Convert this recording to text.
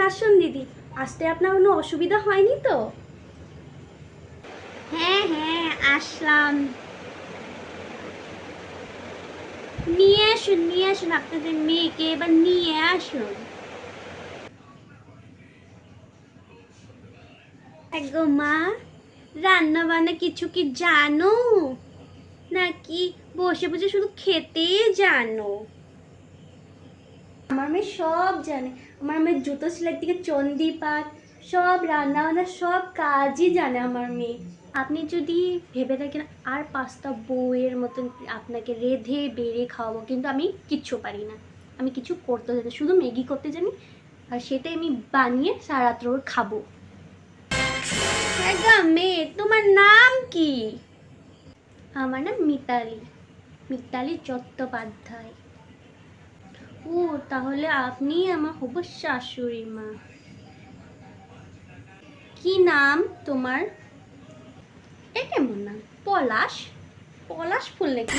আসুন দিদি, আসতে আপনার কোনো অসুবিধা হয়নি তো? হ্যাঁ হ্যাঁ, আসলাম। নিয়ে আসুন আপনাদের মেয়েকে, এবার নিয়ে আসুন। গো মা, রান্না বান্না কিছু কি জানো, নাকি বসে বসে শুধু খেতে জানো? আমার মেয়ে সব জানে। আমার মেয়ে জুতো সেলাই থেকে চন্ডী পাঠ, সব রান্না বান্না সব কাজই জানে আমার মেয়ে। আপনি যদি ভেবে থাকেন আর 5টা বউয়ের মতন আপনাকে রেঁধে বেড়ে খাওয়াবো, কিন্তু আমি কিচ্ছু পারি না। আমি কিছু করতে জানি, শুধু ম্যাগি করতে জানি, আর সেটাই আমি বানিয়ে সারা রাত্র খাবো। হ্যাঁ গা মেয়ে, তোমার নাম কি? আমার নাম মিতালি, মিতালি চট্টোপাধ্যায়। ও, তাহলে আপনি আমার হবু শাশুড়ি মা। কি নাম তোমার? এ কেমন নাম? পলাশ? পলাশ ফুল নাকি?